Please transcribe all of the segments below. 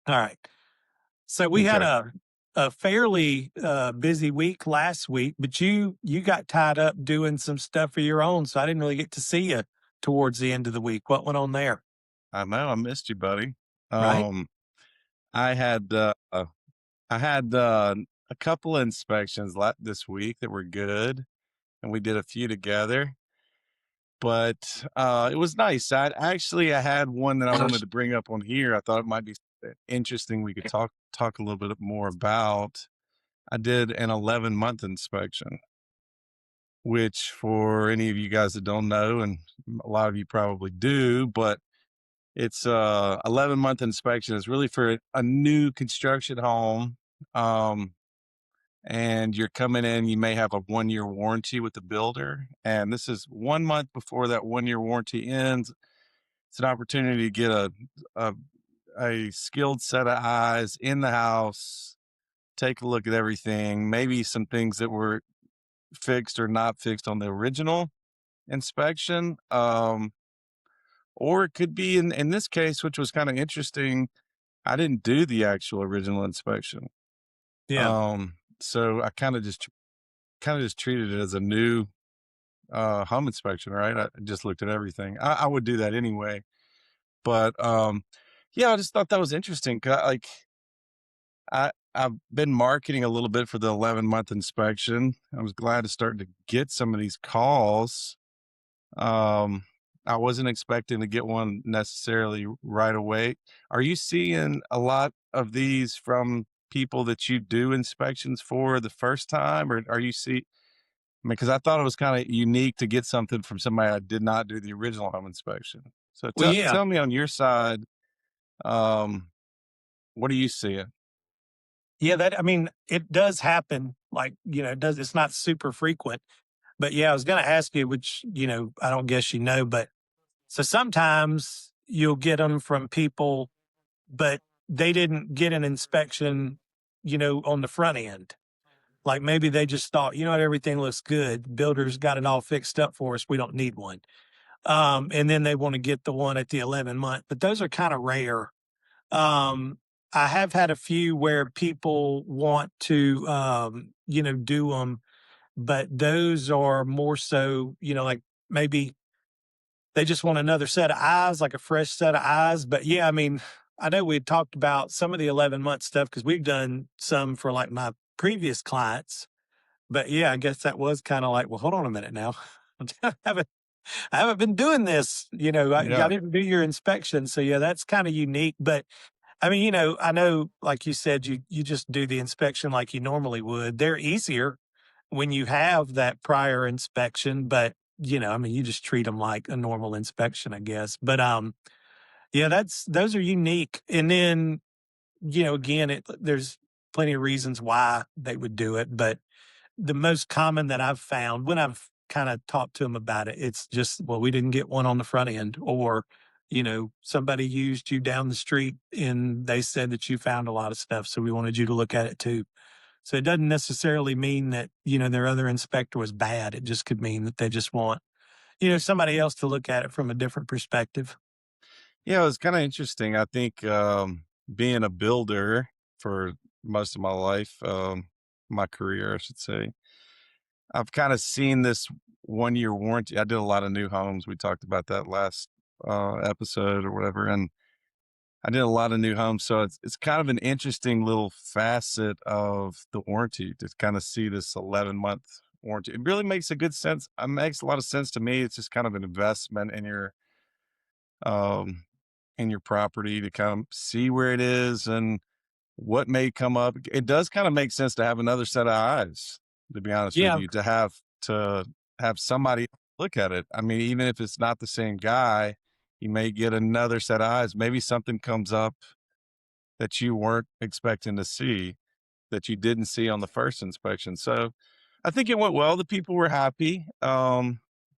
All right. So we had Okay. a fairly busy week last week, but you got tied up doing some stuff for your own, so I didn't really get to see you towards the end of the week. What went on there? I know, I missed you, buddy. Right? Um, I had, I had, a couple of inspections this week that were good, and we did a few together, but, it was nice. I had one that I wanted to bring up on here. I thought it might be interesting we could talk a little bit more about. I did an 11-month inspection, which for any of you guys that don't know, and a lot of you probably do, but it's a 11-month inspection. It's really for a new construction home. Um, and you're coming in, you may have a 1-year warranty with the builder. And this is 1 month before that 1-year warranty ends. It's an opportunity to get a, a skilled set of eyes in the house, take a look at everything, maybe some things that were fixed or not fixed on the original inspection. Or it could be in this case, which was kind of interesting. I didn't do the actual original inspection. Yeah. So I kind of just treated it as a new home inspection, right? I just looked at everything. I would do that anyway. But yeah, I just thought that was interesting. 'Cause I've been marketing a little bit for the 11-month inspection. I was glad to start to get some of these calls. Um, I wasn't expecting to get one necessarily right away. Are you seeing a lot of these from people that you do inspections for the first time, or are you I mean, because I thought it was kind of unique to get something from somebody that did not do the original home inspection. So Well, yeah. tell me on your side, um, what are you seeing? Yeah, that I mean, it does happen. Like, it does it's not super frequent. But yeah, I was gonna ask you, which, I don't guess but so sometimes you'll get them from people, but they didn't get an inspection, on the front end. Like maybe they just thought, everything looks good. Builders got it all fixed up for us. We don't need one. And then they want to get the one at the 11-month, but those are kind of rare. Um, I have had a few where people want to, do them, but those are more so, like maybe they just want another set of eyes, like a fresh set of eyes. But yeah, I mean, I know we had talked about some of the 11-month stuff because we've done some for like my previous clients. But yeah, I guess that was kind of like, well, hold on a minute now. I haven't, I haven't been doing this. I Yeah. didn't do your inspection. So yeah, that's kind of unique. But I mean, I know, like you said, you just do the inspection like you normally would. They're easier when you have that prior inspection, but I mean, you just treat them like a normal inspection, I guess. But yeah, those are unique. And then again, there's plenty of reasons why they would do it, but the most common that I've found when I've kind of talked to them about it, it's just, well, we didn't get one on the front end, or, somebody used you down the street and they said that you found a lot of stuff. So we wanted you to look at it too. So it doesn't necessarily mean that, their other inspector was bad. It just could mean that they just want, somebody else to look at it from a different perspective. Yeah, it was kind of interesting. I think being a builder for most of my life, my career, I should say, I've kind of seen this 1-year warranty. I did a lot of new homes. We talked about that last episode or whatever, and I did a lot of new homes. So it's kind of an interesting little facet of the warranty to kind of see this 11-month warranty. It really makes a good sense. It makes a lot of sense to me. It's just kind of an investment um in your property to kind of see where it is and what may come up. It does kind of make sense to have another set of eyes, to be honest with Yeah. you, to have somebody look at it. I mean, even if it's not the same guy, you may get another set of eyes. Maybe something comes up that you weren't expecting to see that you didn't see on the first inspection. So I think it went well. The people were happy.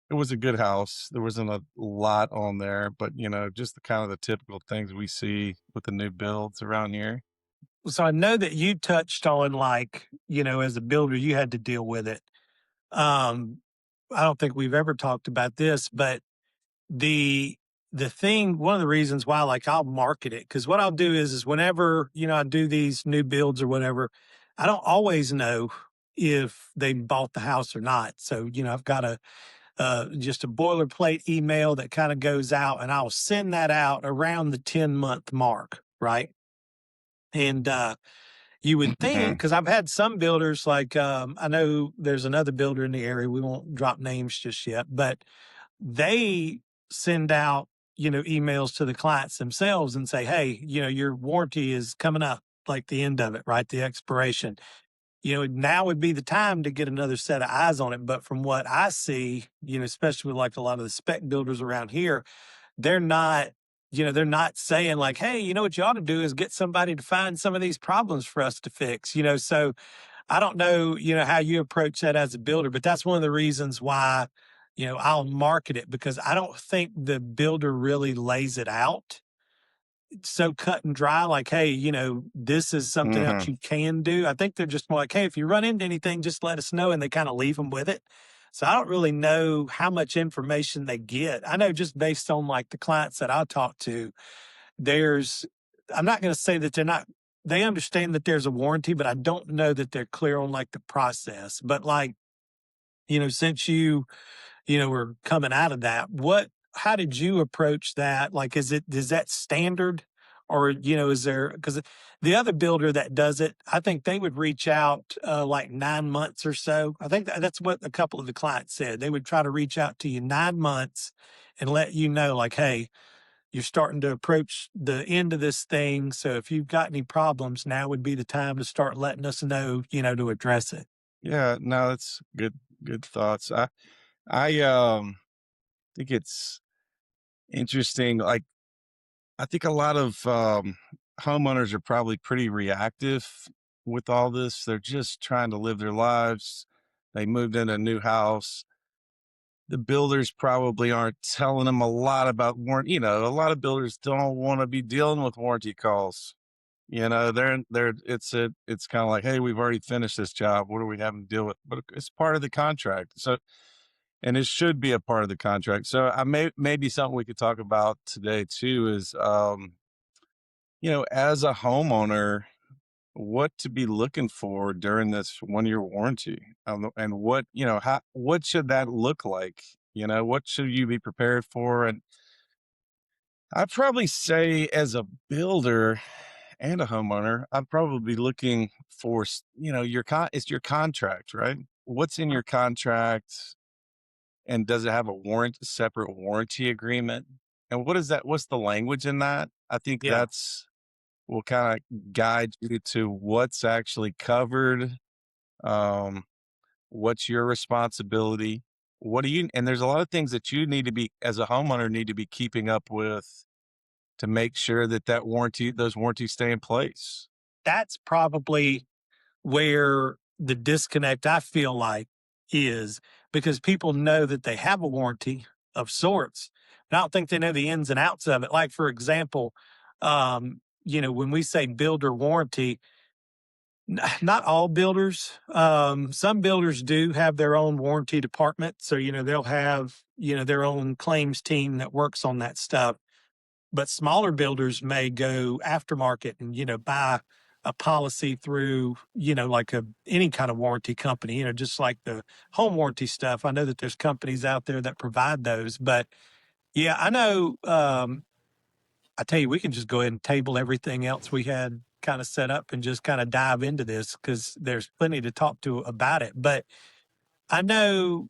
It was a good house. There wasn't a lot on there, but just the kind of the typical things we see with the new builds around here. So I know that you touched on, like, as a builder, you had to deal with it. Um, I don't think we've ever talked about this, but the one of the reasons why, like, I'll market it, because what I'll do is whenever, I do these new builds or whatever, I don't always know if they bought the house or not. So, I've got just a boilerplate email that kind of goes out, and I'll send that out around the 10-month mark. Right. And, you would think, Mhm. because I've had some builders like, I know there's another builder in the area. We won't drop names just yet, but they send out, emails to the clients themselves and say, hey, your warranty is coming up, like the end of it, right? The expiration. Now would be the time to get another set of eyes on it. But from what I see, especially with like a lot of the spec builders around here, they're not, they're not saying like, hey, what you ought to do is get somebody to find some of these problems for us to fix, so I don't know, how you approach that as a builder, but that's one of the reasons why, I'll market it, because I don't think the builder really lays it out so cut and dry, like, hey, this is something else Mhm. you can do. I think they're just more like, hey, if you run into anything, just let us know. And they kind of leave them with it. So I don't really know how much information they get. I know just based on like the clients that I talk to, there's, I'm not going to say that they understand that there's a warranty, but I don't know that they're clear on like the process. But like, since we're coming out of that. How did you approach that? Like, is that standard? Or, is there, because the other builder that does it, I think they would reach out like 9 months or so. I think that's what a couple of the clients said. They would try to reach out to you 9 months and let you know, like, hey, you're starting to approach the end of this thing. So if you've got any problems, now would be the time to start letting us know, to address it. Yeah, no, that's good thoughts. I think it's interesting. Like, I think a lot of homeowners are probably pretty reactive with all this. They're just trying to live their lives. They moved in a new house. The builders probably aren't telling them a lot about warranty. A lot of builders don't want to be dealing with warranty calls. It's kind of like, hey, we've already finished this job. What are we having to deal with? But it's part of the contract. So, and it should be a part of the contract. So maybe something we could talk about today too is, as a homeowner, what to be looking for during this 1 year warranty, and what should that look like? What should you be prepared for? And I'd probably say, as a builder and a homeowner, I'd probably be looking for, it's your contract, right? What's in your contract, and does it have separate warranty agreement? And what is that? What's the language in that? I think Yeah. that's will kind of guide you to what's actually covered. Um, what's your responsibility? And there's a lot of things that you need to be, as a homeowner, need to be keeping up with to make sure that those warranties stay in place. That's probably where the disconnect, I feel like, is, because people know that they have a warranty of sorts, but I don't think they know the ins and outs of it. Like, for example, when we say builder warranty, not all builders, some builders do have their own warranty department. So, they'll have, their own claims team that works on that stuff. But smaller builders may go aftermarket and, buy a policy through, like any kind of warranty company, just like the home warranty stuff. I know that there's companies out there that provide those, but yeah, I know. I tell you, we can just go ahead and table everything else we had kind of set up and just kind of dive into this, because there's plenty to talk to about it. But I know,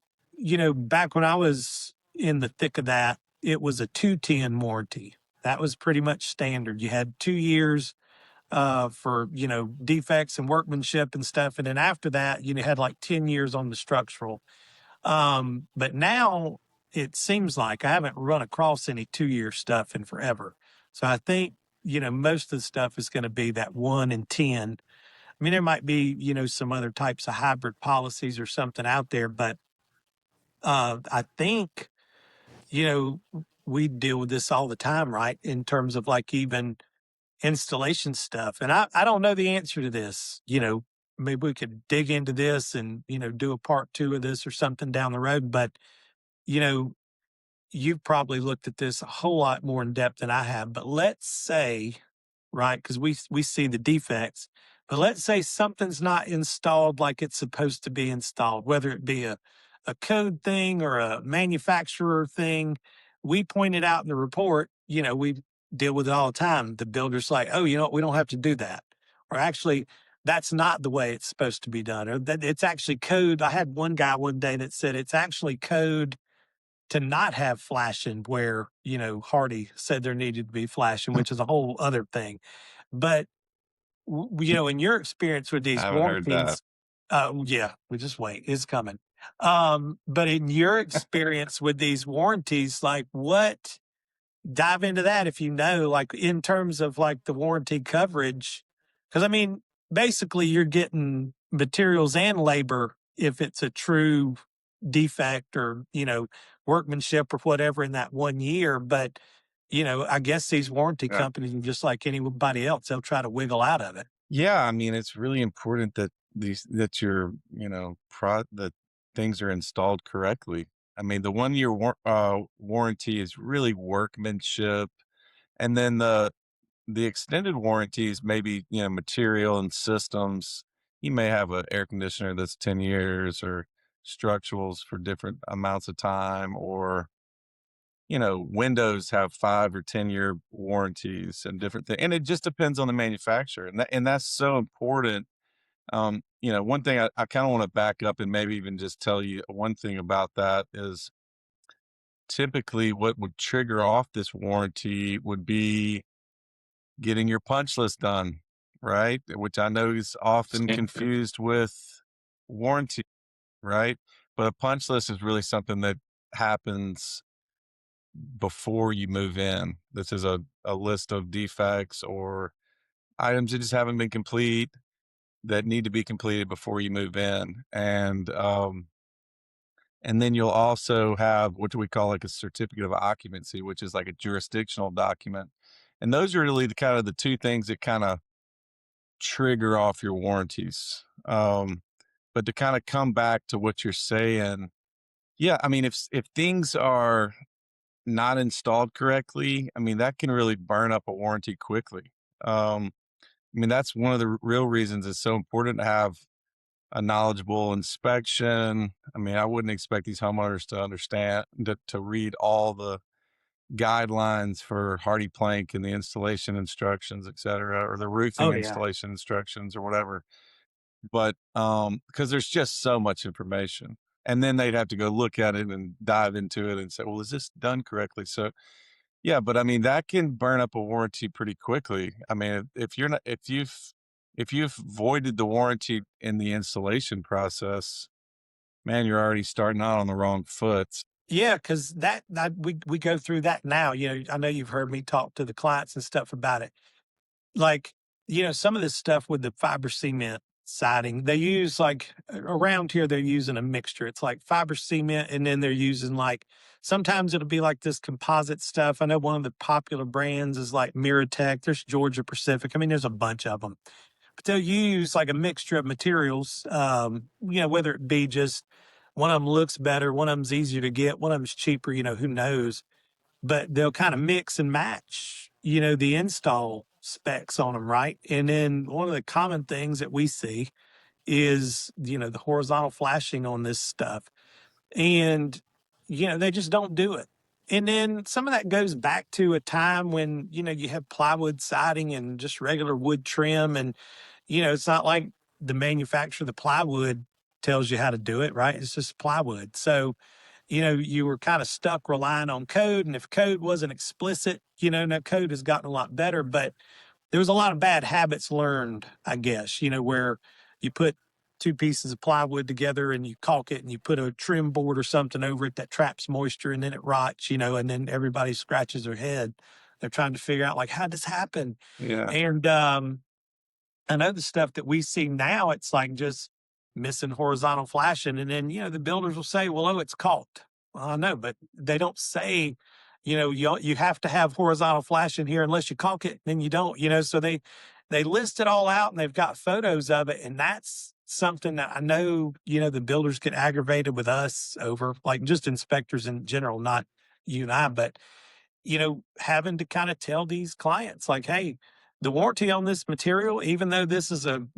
back when I was in the thick of that, it was a 210 warranty. That was pretty much standard. You had 2 years for, defects and workmanship and stuff. And then after that, had like 10 years on the structural. But now it seems like I haven't run across any 2 year stuff in forever. So I think, most of the stuff is going to be that 1 and 10. I mean, there might be, some other types of hybrid policies or something out there, but I think, we deal with this all the time, right? In terms of like even installation stuff. And I don't know the answer to this. Maybe we could dig into this and, do a part two of this or something down the road. But, you know, you've probably looked at this a whole lot more in depth than I have, but let's say, right, because we see the defects, but let's say something's not installed like it's supposed to be installed, whether it be a code thing or a manufacturer thing. We point it out in the report, we deal with it all the time. The builder's like, oh, you know what, we don't have to do that. Or actually, that's not the way it's supposed to be done, or that it's actually code. I had one guy one day that said it's actually code to not have flashing where, Hardy said there needed to be flashing, which is a whole other thing. But, in your experience with I these haven't heard that. warranties, yeah, we just wait, it's coming. But in your experience with these warranties, like dive into that if you know, like in terms of like the warranty coverage. Cause I mean, basically you're getting materials and labor if it's a true defect or, workmanship or whatever in that 1 year. But, I guess these warranty Yeah. companies are just like anybody else. They'll try to wiggle out of it. Yeah, I mean, it's really important that your, that things are installed correctly. I mean, the 1 year warranty is really workmanship, and then the extended warranties, maybe, material and systems. You may have an air conditioner that's 10 years, or structurals for different amounts of time, or, windows have 5 or 10 year warranties and different things. And it just depends on the manufacturer. And that's so important. One thing I kind of want to back up and maybe even just tell you one thing about that is typically what would trigger off this warranty would be getting your punch list done, right? Which I know is often confused with warranty, right? But a punch list is really something that happens before you move in. This is a list of defects or items that just haven't been complete that need to be completed before you move in. And then you'll also have what do we call like a certificate of occupancy, which is like a jurisdictional document. And those are really the kind of the two things that kind of trigger off your warranties. But to kind of come back to what you're saying, yeah, I mean, if things are not installed correctly, I mean, that can really burn up a warranty quickly. I mean, that's one of the real reasons it's so important to have a knowledgeable inspection. I mean, I wouldn't expect these homeowners to understand to read all the guidelines for hardy plank and the installation instructions, et cetera, or the roofing Oh yeah. installation instructions or whatever. But because there's just so much information. And then they'd have to go look at it and dive into it and say, well, is this done correctly? So yeah, but I mean that can burn up a warranty pretty quickly. I mean, if you're not if you've voided the warranty in the installation process, man, you're already starting out on the wrong foot. Yeah, because that we go through that now. I know you've heard me talk to the clients and stuff about it. Like, some of this stuff with the fiber cement siding, they use like around here, they're using a mixture. It's like fiber cement, and then they're using like sometimes it'll be like this composite stuff. I know one of the popular brands is like Miratech. There's Georgia Pacific. I mean, there's a bunch of them, but they'll use like a mixture of materials. Whether it be just one of them looks better, one of them's easier to get, one of them's cheaper. Who knows? But they'll kind of mix and match, the install specs on them, right? And then one of the common things that we see is, the horizontal flashing on this stuff. And, they just don't do it. And then some of that goes back to a time when, you have plywood siding and just regular wood trim. And, it's not like the manufacturer of the plywood tells you how to do it, right? It's just plywood. So, you were kind of stuck relying on code. And if code wasn't explicit, now code has gotten a lot better, but there was a lot of bad habits learned, I guess, where you put two pieces of plywood together and you caulk it and you put a trim board or something over it that traps moisture and then it rots, and then everybody scratches their head. They're trying to figure out like, how'd this happen? Yeah. And, I know the stuff that we see now, it's like just missing horizontal flashing. And then, the builders will say, well, oh, it's caulked. Well, I know, but they don't say, you have to have horizontal flashing here unless you caulk it, then you don't, so they list it all out and they've got photos of it. And that's something that I know, the builders get aggravated with us over, like just inspectors in general, not you and I, but having to kind of tell these clients like, hey, the warranty on this material, even though this is an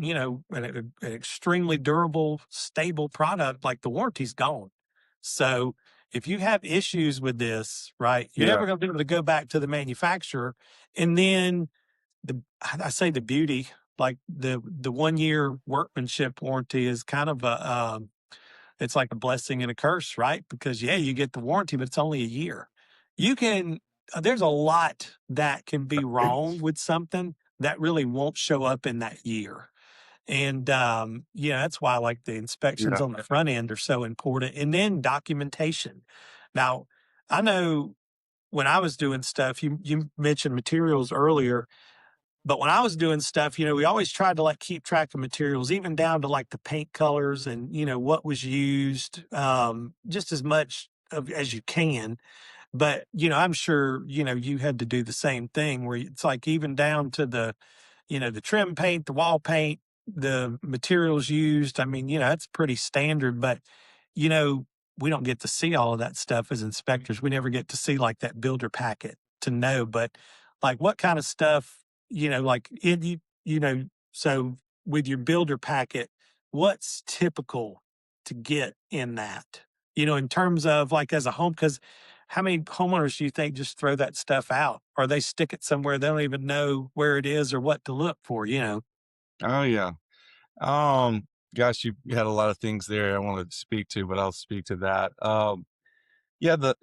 extremely durable, stable product, like the warranty's gone. So if you have issues with this, right, you're Yeah. never going to be able to go back to the manufacturer. And then I say the beauty, like the 1 year workmanship warranty is kind of it's like a blessing and a curse, right? Because yeah, you get the warranty, but it's only a year. You can there's a lot that can be wrong with something that really won't show up in that year. And that's why like the inspections Yeah. on the front end are so important. And then documentation. Now, I know when I was doing stuff, you mentioned materials earlier, but when I was doing stuff, we always tried to like keep track of materials, even down to like the paint colors and what was used, just as much as you can. But I'm sure you had to do the same thing where it's like even down to the trim paint, the wall paint, the materials used. I mean, that's pretty standard, but you know, we don't get to see all of that stuff as inspectors. We never get to see like that builder packet to know, but like what kind of stuff, like so with your builder packet, what's typical to get in that, in terms of like as a home, because how many homeowners do you think just throw that stuff out or they stick it somewhere they don't even know where it is or what to look for? Oh yeah. Um, Gosh, you had a lot of things there I wanted to speak to, but I'll speak to that. Yeah, the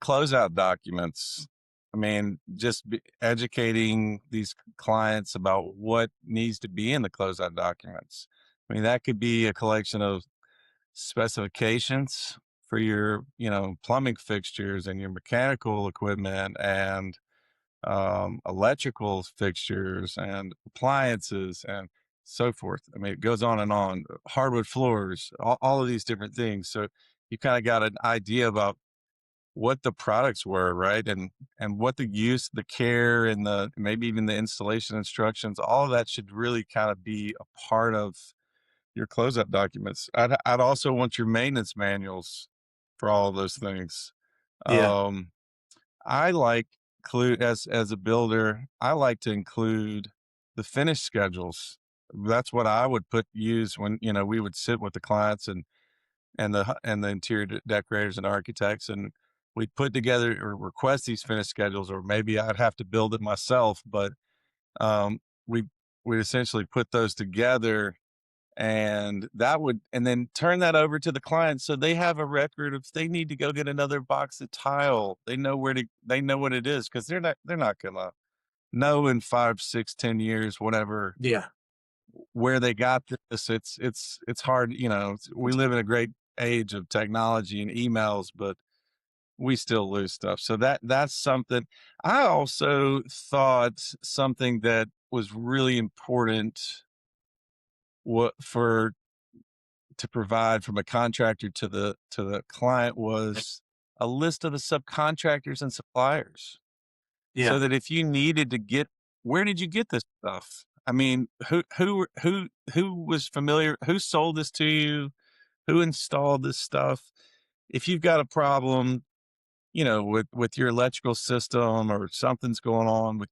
closeout documents. I mean, just educating these clients about what needs to be in the closeout documents. I mean, that could be a collection of specifications for your, plumbing fixtures and your mechanical equipment and electrical fixtures and appliances and so forth. I mean, it goes on and on. Hardwood floors, all of these different things. So you kind of got an idea about what the products were, right? And what the use, the care, and the maybe even the installation instructions. All of that should really kind of be a part of your closeout documents. I'd also want your maintenance manuals for all of those things. Yeah. Um, I like include as a builder, I like to include the finish schedules. That's what I would use when, we would sit with the clients and the interior decorators and architects, and we'd put together or request these finish schedules, or maybe I'd have to build it myself, but um, we we essentially put those together, and then turn that over to the client so they have a record of if they need to go get another box of tile. They know what it is, because they're not gonna know in 5, 6, 10 years, whatever, Yeah. where they got this. It's hard, we live in a great age of technology and emails, but we still lose stuff. So that's something. I also thought something that was really important, what for to provide from a contractor to the client, was a list of the subcontractors and suppliers, Yeah. so that if you needed to get, where did you get this stuff? I mean, who was familiar, who sold this to you, who installed this stuff? If you've got a problem, with your electrical system, or something's going on with,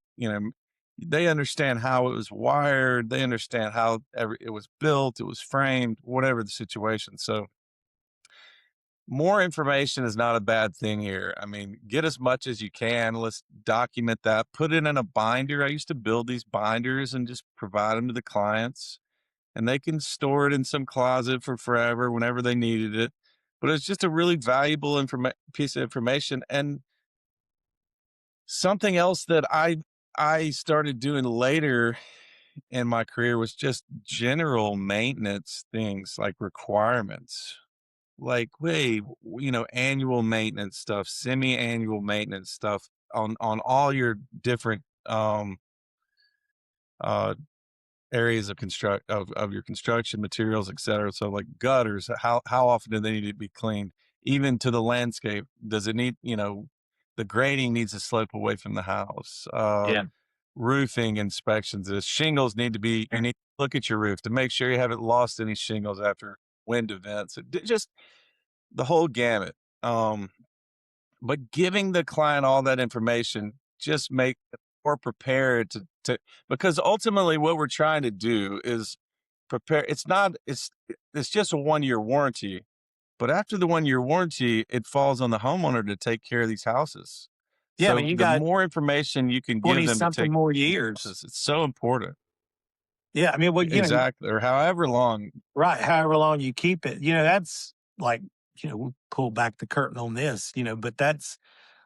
they understand how it was wired. They understand how it was built, it was framed, whatever the situation. So more information is not a bad thing here. I mean, get as much as you can. Let's document that, put it in a binder. I used to build these binders and just provide them to the clients, and they can store it in some closet for forever whenever they needed it. But it's just a really valuable piece of information. And something else that I started doing later in my career was just general maintenance things, like requirements, like, hey, annual maintenance stuff, semi-annual maintenance stuff on all your different uh areas of your construction materials, et cetera. So like gutters, how often do they need to be cleaned? Even to the landscape, does it need, the grading needs to slope away from the house. Yeah. Roofing inspections, the shingles need to be, you need to look at your roof to make sure you haven't lost any shingles after wind events. Just the whole gamut. Um, but giving the client all that information just make them more prepared to because ultimately what we're trying to do is prepare. It's just a 1 year warranty, but after the 1 year warranty, it falls on the homeowner to take care of these houses. Yeah, I mean, So you the got more information you can give 20 them to something take more these years. houses, it's so important. Yeah, I mean, well, Exactly, or however long. right, however long you keep it, that's like, we'll pull back the curtain on this, but that's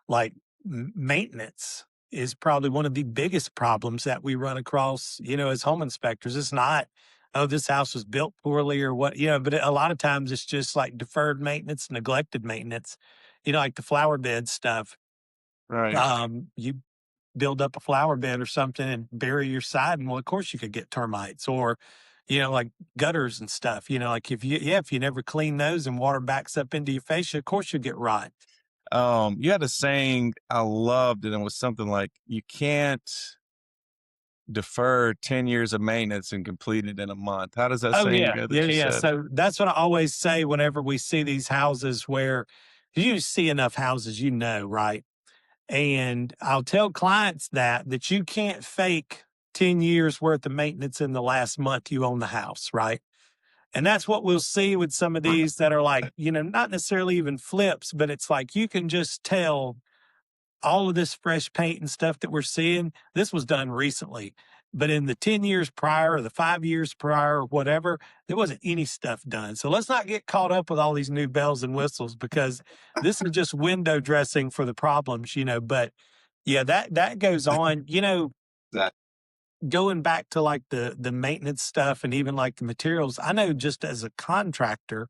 like maintenance is probably one of the biggest problems that we run across, as home inspectors. It's not, oh, this house was built poorly or what, but a lot of times it's just like deferred maintenance, neglected maintenance, like the flower bed stuff. Right. You build up a flower bed or something and bury your siding, well, of course you could get termites or, like gutters and stuff. Like if you never clean those and water backs up into your fascia, of course you get rot. You had a saying I loved, and it was something like, "You can't defer 10 years of maintenance and complete it in a month." How does that Oh saying yeah, go yeah, that you yeah. said? So that's what I always say whenever we see these houses where you see enough houses, right? And I'll tell clients that you can't fake 10 years worth of maintenance in the last month you own the house, right? And that's what we'll see with some of these that are like, not necessarily even flips, but it's like you can just tell all of this fresh paint and stuff that we're seeing, this was done recently. But in the 10 years prior or the 5 years prior or whatever, there wasn't any stuff done. So let's not get caught up with all these new bells and whistles because this is just window dressing for the problems, But yeah, that goes on, That going back to like the maintenance stuff and even like the materials. I know just as a contractor,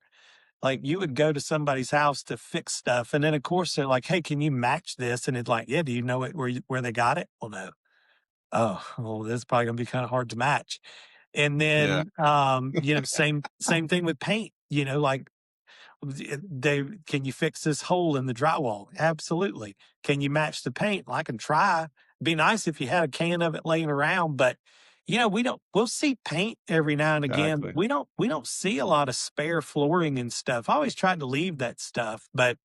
like you would go to somebody's house to fix stuff, and then of course they're like, "Hey, can you match this?" And it's like, "Yeah, do you know it where they got it?" Well, no. Oh, well, this is probably gonna be kind of hard to match. And yeah, then, same thing with paint. Like they can you fix this hole in the drywall? Absolutely. Can you match the paint? Well, I can try. Be nice if you had a can of it laying around, but we'll see paint every now and again. exactly. We don't see a lot of spare flooring and stuff. I always tried to leave that stuff, but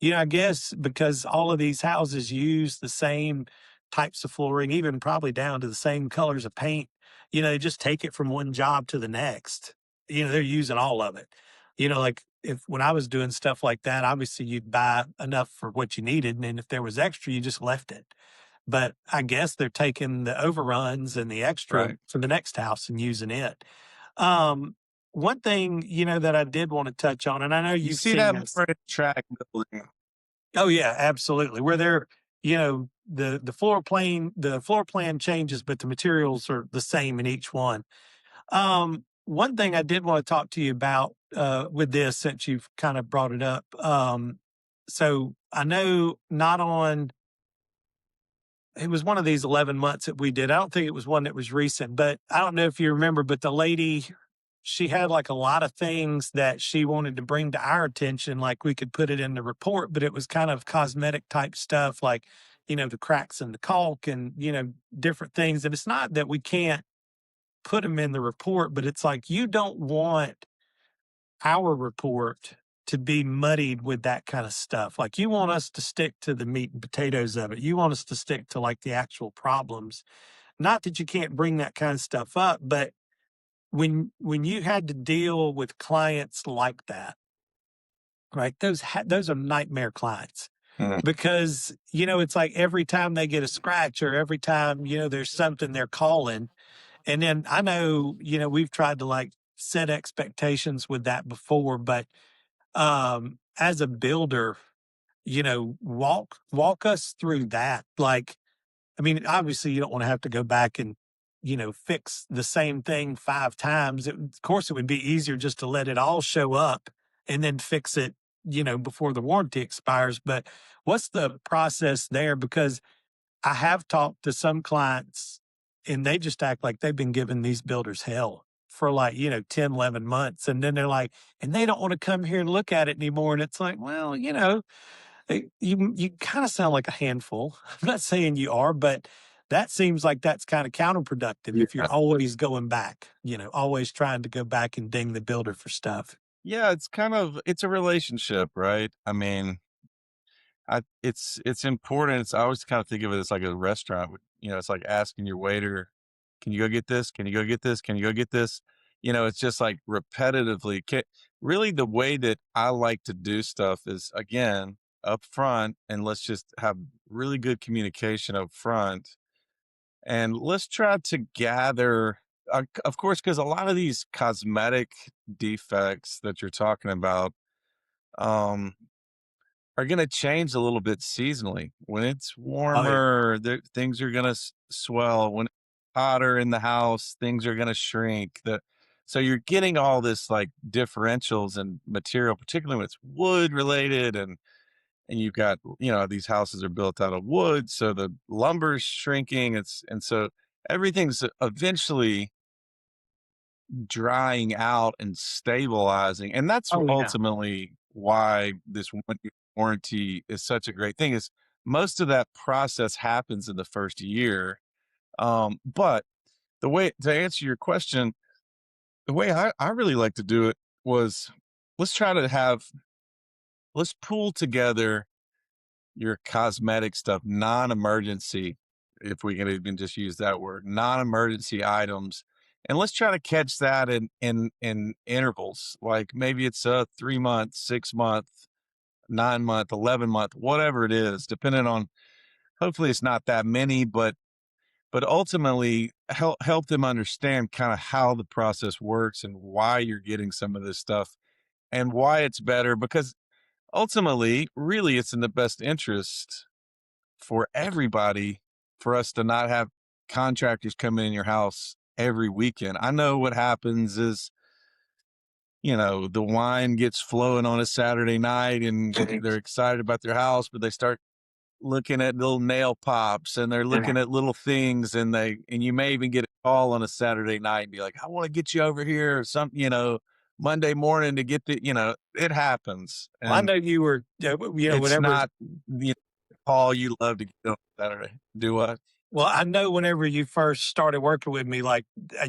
I guess because all of these houses use the same types of flooring, even probably down to the same colors of paint, they just take it from one job to the next. They're using all of it. Like if when I was doing stuff like that, obviously you'd buy enough for what you needed. And then if there was extra, you just left it. But I guess they're taking the overruns and the extra Right. for the next house and using it. Um, One thing, that I did want to touch on, and I know You you've see seen that this. more in track building. Oh yeah, absolutely. Where they're, the floor plan changes, but the materials are the same in each one. One thing I did want to talk to you about with this, since you've kind of brought it up. So I know not on it was one of these 11 months that we did. I don't think it was one that was recent, but I don't know if you remember, but the lady, she had like a lot of things that she wanted to bring to our attention, like we could put it in the report, but it was kind of cosmetic type stuff, like, the cracks in the caulk and, different things. And it's not that we can't put them in the report, but it's like you don't want our report to be muddied with that kind of stuff. Like you want us to stick to the meat and potatoes of it. You want us to stick to like the actual problems. Not that you can't bring that kind of stuff up, but when you had to deal with clients like that, right? Those are nightmare clients Mm. because it's like every time they get a scratch or every time there's something they're calling. And then I know we've tried to like set expectations with that before, but as a builder, walk us through that. Like, I mean, obviously you don't want to have to go back and, fix the same thing 5 times. Of course, it would be easier just to let it all show up and then fix it, before the warranty expires. But what's the process there? Because I have talked to some clients and they just act like they've been giving these builders hell for like, 10, 11 months. And then they're like, and they don't want to come here and look at it anymore. And it's like, well, you kind of sound like a handful. I'm not saying you are, but that seems like that's kind of counterproductive if Yeah. you're always going back, always trying to go back and ding the builder for stuff. Yeah, it's a relationship, right? I mean, it's important. I always kind of think of it as like a restaurant. It's like asking your waiter, "Can you go get this? Can you go get this? Can you go get this?" It's just like repetitively. Really, the way that I like to do stuff is again up front, and let's just have really good communication up front, and let's try to gather. Of course, because a lot of these cosmetic defects that you're talking about, um, are gonna change a little bit seasonally. When it's Oh yeah. warmer, things are gonna swell. When it's hotter in the house, things are gonna shrink. So you're getting all this like differentials and material, particularly when it's wood related, and you've got these houses are built out of wood, so the lumber's shrinking. And so everything's eventually drying out and stabilizing, and that's Oh yeah. ultimately why this 1-year warranty is such a great thing, is most of that process happens in the first year, but the way to answer your question, the way I really like to do it was, let's try to have let's pull together your cosmetic stuff, non-emergency, if we can even just use that word, non-emergency items, and let's try to catch that in intervals. Like maybe it's a 3 month, 6 month, 9 month, 11 month, whatever it is, depending on. Hopefully, it's not that many, but ultimately help them understand kind of how the process works and why you're getting some of this stuff and why it's better, because ultimately, really, it's in the best interest for everybody for us to not have contractors come in your house every weekend. I know what happens is, the wine gets flowing on a Saturday night and they're excited about their house, but they start looking at little nail pops and they're looking at little things, and you may even get a call on a Saturday night and be like, "I want to get you over here or something, Monday morning to get it happens." Well, I And know you were, it's whenever. not the call you love to get on Saturday. Do what? Well, I know whenever you first started working with me, like, I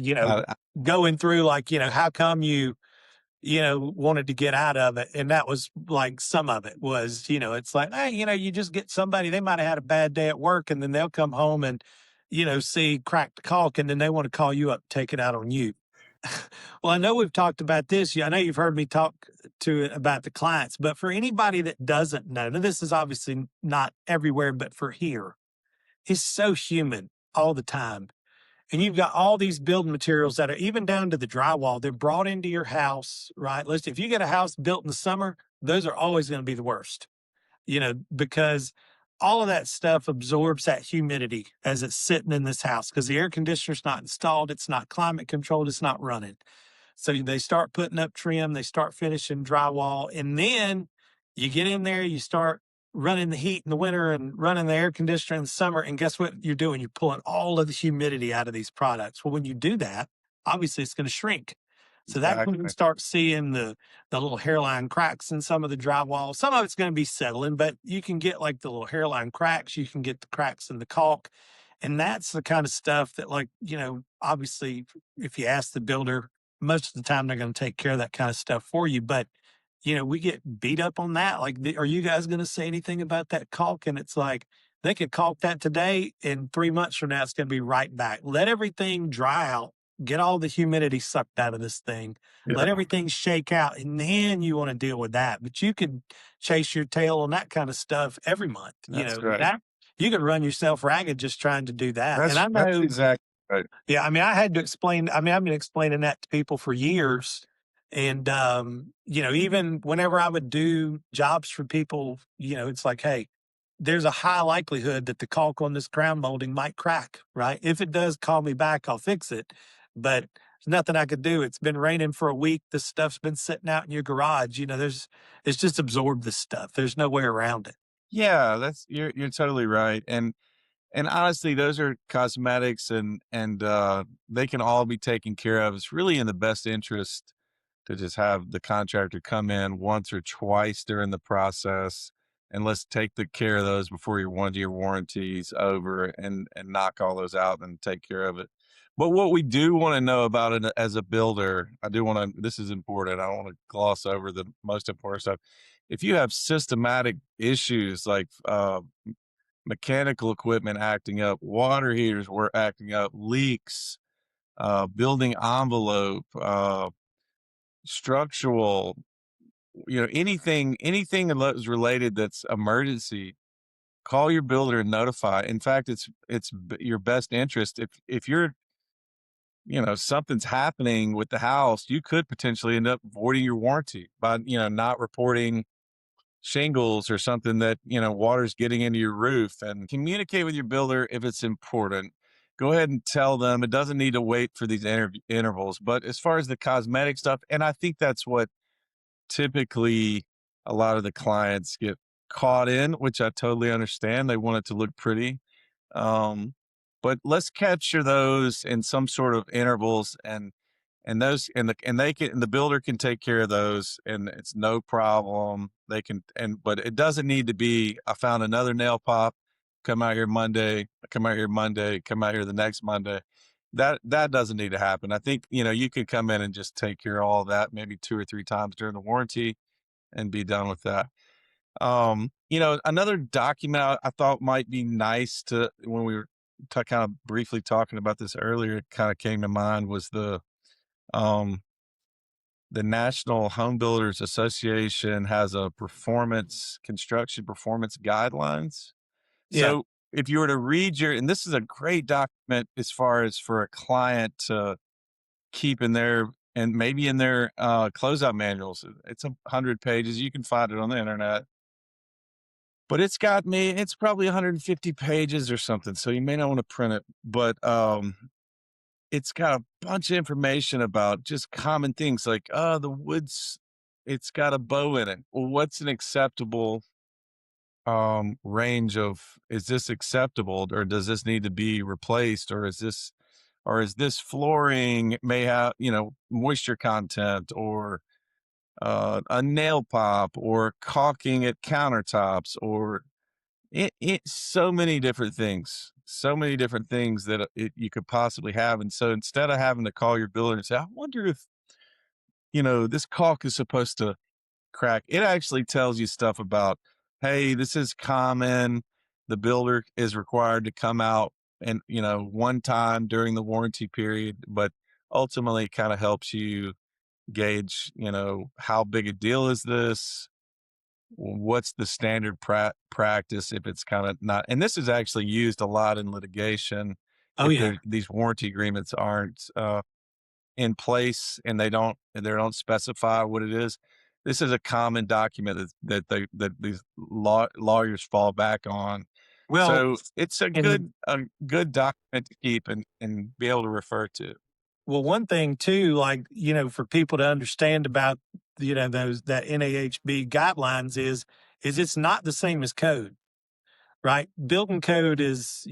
going through, like, how come you, wanted to get out of it. And that was like some of it was, it's like, hey, you just get somebody, they might have had a bad day at work and then they'll come home and, see cracked caulk and then they want to call you up, take it out on you. Well, I know we've talked about this. Yeah, I know you've heard me talk about the clients, but for anybody that doesn't know, now this is obviously not everywhere, but for here, it's so humid all the time. And you've got all these building materials that are even down to the drywall. They're brought into your house, right? Listen, if you get a house built in the summer, those are always going to be the worst, because all of that stuff absorbs that humidity as it's sitting in this house because the air conditioner's not installed, it's not climate controlled, it's not running. So they start putting up trim, they start finishing drywall, and then you get in there, you start running the heat in the winter and running the air conditioner in the summer. And guess what you're doing? You're pulling all of the humidity out of these products. Well, when you do that, obviously it's going to shrink. So that's when you exactly. start seeing the little hairline cracks in some of the drywall. Some of it's going to be settling, but you can get like the little hairline cracks. You can get the cracks in the caulk. And that's the kind of stuff that, like, obviously, if you ask the builder, most of the time they're going to take care of that kind of stuff for you. But, we get beat up on that. Like, are you guys going to say anything about that caulk? And it's like, they could caulk that today, and 3 months from now, it's going to be right back. Let everything dry out, get all the humidity sucked out of this thing, let Yeah, everything shake out, and then you want to deal with that. But you could chase your tail on that kind of stuff every month. that's right. That you could run yourself ragged just trying to do that. And I That's know, exactly right. yeah, I mean, I had to explain. I mean, I've been explaining that to people for years. And, even whenever I would do jobs for people, it's like, hey, there's a high likelihood that the caulk on this crown molding might crack, right? If it does, call me back. I'll fix it. But there's nothing I could do. It's been raining for a week. This stuff's been sitting out in your garage. It's just absorbed this stuff. There's no way around it. Yeah, you're totally right. And honestly, those are cosmetics, and they can all be taken care of. It's really in the best interest to just have the contractor come in once or twice during the process, and let's take the care of those before your 1-year warranty's over, and knock all those out and take care of it. But what we do want to know about it as a builder, I do want to, this is important. I don't want to gloss over the most important stuff, if you have systematic issues like mechanical equipment acting up, water heaters were acting up, leaks, building envelope, structural, anything that is related that's emergency, call your builder and notify. In fact, your best interest if you're something's happening with the house, you could potentially end up voiding your warranty by not reporting shingles or something that water's getting into your roof. And communicate with your builder if it's important. Go ahead and tell them. It doesn't need to wait for these intervals. But as far as the cosmetic stuff, and I think that's what typically a lot of the clients get caught in, which I totally understand. They want it to look pretty. Um, but let's capture those in some sort of intervals, and those and they can, and the builder can take care of those, and it's no problem. They can, but it doesn't need to be, I found another nail pop, come out here Monday, come out here Monday, come out here the next Monday. That doesn't need to happen. I think you can come in and just take care of all of that maybe 2 or 3 times during the warranty and be done with that. Another document I thought might be nice to, when we were kind of briefly talking about this earlier, it kind of came to mind, was um, the National Home Builders Association has a construction performance guidelines. Yeah. So if you were to read and this is a great document as far as for a client to keep in their, and maybe in their closeout manuals. It's 100 pages. You can find it on the internet. But it's probably 150 pages or something, so you may not wanna print it, but, it's got a bunch of information about just common things like, the wood's it's got a bow in it. Well, what's an acceptable, range of, is this acceptable, or does this need to be replaced, or is this flooring may have, moisture content, or, a nail pop, or caulking at countertops, or so many different things, that you could possibly have. And so instead of having to call your builder and say, I wonder if, this caulk is supposed to crack, it actually tells you stuff about, hey, this is common. The builder is required to come out and, one time during the warranty period, but ultimately kind of helps you gauge, how big a deal is this? What's the standard practice if it's kind of not, and this is actually used a lot in litigation Oh if yeah. these warranty agreements aren't in place, and they don't specify what it is. This is a common document that these lawyers fall back on. Well, So it's and a good document to keep and be able to refer to. well, one thing too, like, for people to understand about, those that NAHB guidelines is it's not the same as code, right? Building code is,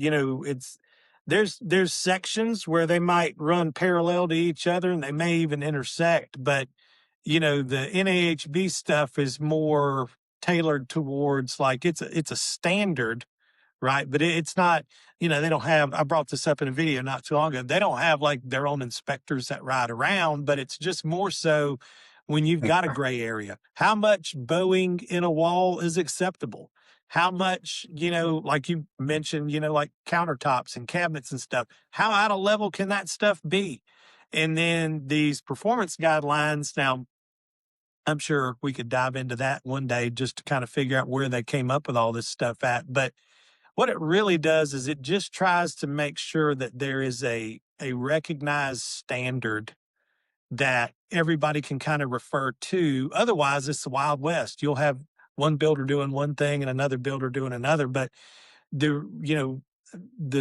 there's sections where they might run parallel to each other and they may even intersect, but the NAHB stuff is more tailored towards, like, it's a standard, right? But it's not, they don't have, I brought this up in a video not too long ago. They don't have like their own inspectors that ride around, but it's just more so when you've got a gray area. How much bowing in a wall is acceptable? How much, like you mentioned, like countertops and cabinets and stuff, how out of level can that stuff be? And then these performance guidelines. Now, I'm sure we could dive into that one day just to kind of figure out where they came up with all this stuff at. But what it really does is it just tries to make sure that there is a recognized standard that everybody can kind of refer to. Otherwise, it's the Wild West. You'll have one builder doing one thing and another builder doing another. But the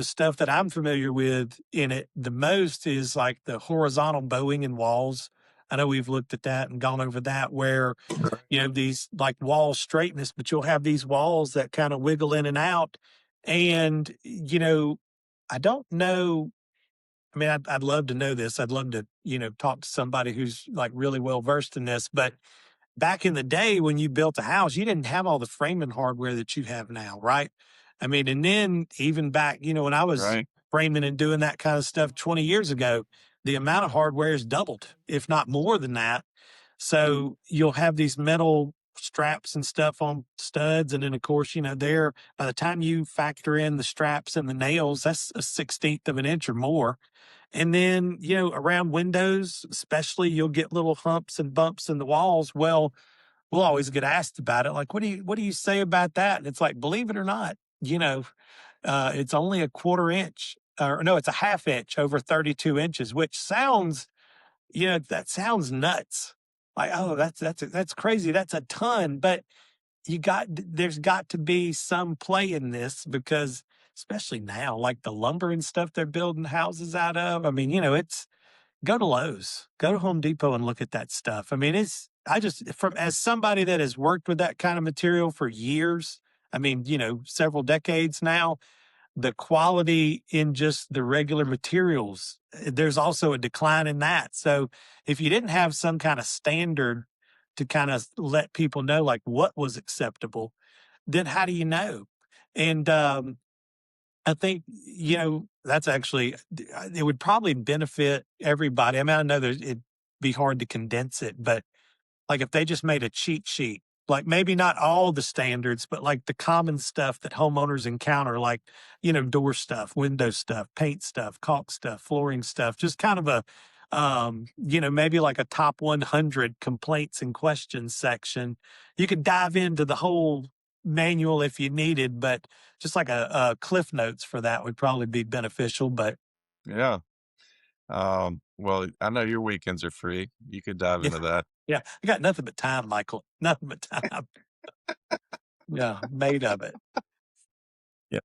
stuff that I'm familiar with in it the most is like the horizontal bowing in walls. I know we've looked at that and gone over that, where these like wall straightness, but you'll have these walls that kind of wiggle in and out. And, I don't know. I mean, I'd love to know this. I'd love to, talk to somebody who's like really well versed in this. But back in the day when you built a house, you didn't have all the framing hardware that you have now, right? I mean, and then even back, when I was Right. framing and doing that kind of stuff 20 years ago, the amount of hardware has doubled, if not more than that. So you'll have these metal straps and stuff on studs. And then, of course, there, by the time you factor in the straps and the nails, that's a 16th of an inch or more. And then, around windows, especially, you'll get little humps and bumps in the walls. Well, we'll always get asked about it. Like, what do you say about that? And it's like, believe it or not, it's only a quarter inch, or no, it's a half inch over 32 inches, which sounds, that sounds nuts. Like, oh, that's crazy. That's a ton. But there's got to be some play in this because especially now, like the lumber and stuff they're building houses out of. I mean, it's go to Lowe's, go to Home Depot and look at that stuff. I mean, I just, from as somebody that has worked with that kind of material for years, I mean, several decades now, the quality in just the regular materials, there's also a decline in that. So if you didn't have some kind of standard to kind of let people know like what was acceptable, then how do you know? And I think, that's actually, it would probably benefit everybody. I mean, I know it'd be hard to condense it, but like if they just made a cheat sheet, like maybe not all the standards, but like the common stuff that homeowners encounter, like, door stuff, window stuff, paint stuff, caulk stuff, flooring stuff, just kind of maybe like a top 100 complaints and questions section. You could dive into the whole manual if you needed, but just like a cliff notes for that would probably be beneficial. But Yeah. Well, I know your weekends are free. You could dive yeah, into that. yeah, I got nothing but time, Michael, nothing but time. Yeah, made of it. Yeah.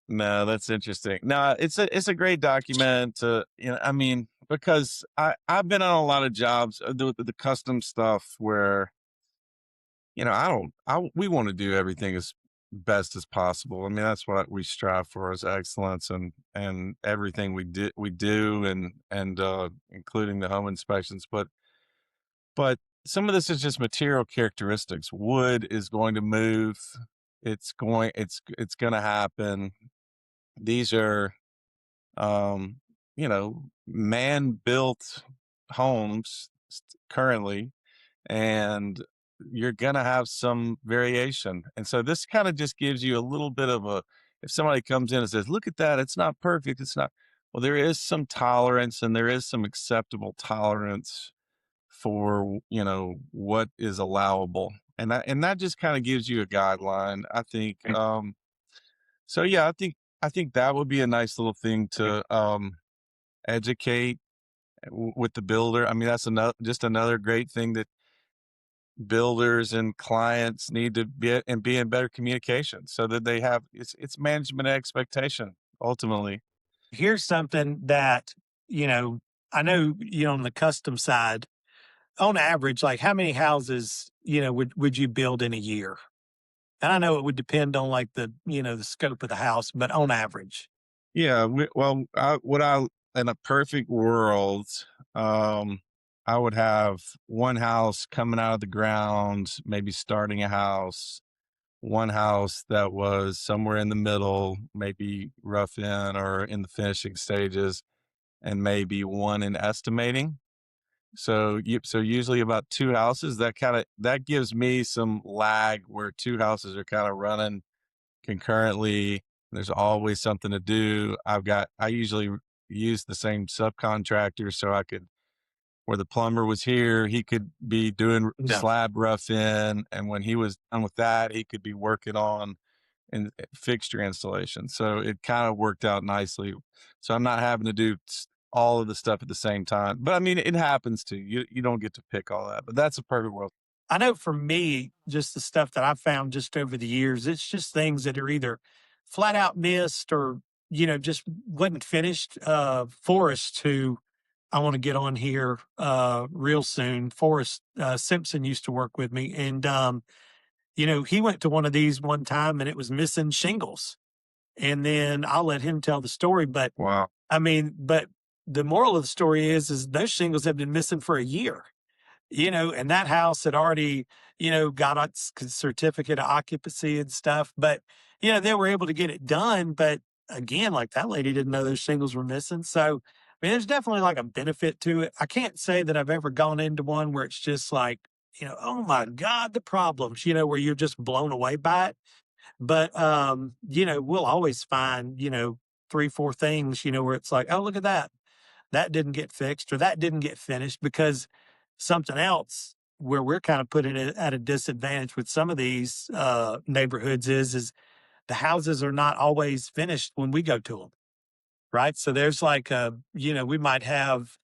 No, that's interesting. No, it's a great document to, I mean, because I've been on a lot of jobs, the custom stuff where, we want to do everything as best as possible. I mean, that's what we strive for is excellence and everything we do and including the home inspections. But some of this is just material characteristics. Wood is going to move. It's going to happen. These are, man built homes currently, and you're going to have some variation. And so this kind of just gives you a little bit of if somebody comes in and says, look at that, it's not perfect. It's not, well, there is some tolerance and there is some acceptable tolerance for, what is allowable. And that just kind of gives you a guideline, I think. So yeah, I think that would be a nice little thing to educate with the builder. I mean, that's another great thing that builders and clients need to be in better communication so that they have it's management expectation ultimately. Here's something that, I know, on the custom side, on average, like how many houses, would you build in a year? And I know it would depend on like the scope of the house, but on average. Yeah, well, in a perfect world, um, I would have one house coming out of the ground, maybe starting a house, one house that was somewhere in the middle, maybe rough in or in the finishing stages, and maybe one in estimating. So usually about two houses. That gives me some lag where two houses are kind of running concurrently. There's always something to do. I usually use the same subcontractor so I could, where the plumber was here, he could be doing No. slab rough in. And when he was done with that, he could be working on and fixture installation. So it kind of worked out nicely. So I'm not having to do all of the stuff at the same time. But I mean, it happens too. You don't get to pick all that, but that's a perfect world. I know for me, just the stuff that I've found just over the years, it's just things that are either flat out missed or, just wasn't finished. Forrest, who I want to get on here real soon. Forrest Simpson used to work with me. And, he went to one of these one time and it was missing shingles. And then I'll let him tell the story. But Wow. I mean, but the moral of the story is those shingles have been missing for a year, and that house had already, got a certificate of occupancy and stuff. But, they were able to get it done. But again, like that lady didn't know those shingles were missing. So, I mean, there's definitely like a benefit to it. I can't say that I've ever gone into one where it's just like, oh my God, the problems, where you're just blown away by it. But, we'll always find, 3, 4 things, where it's like, oh, look at that. That didn't get fixed or that didn't get finished because something else where we're kind of putting it at a disadvantage with some of these neighborhoods is the houses are not always finished when we go to them. Right. So there's like we might have,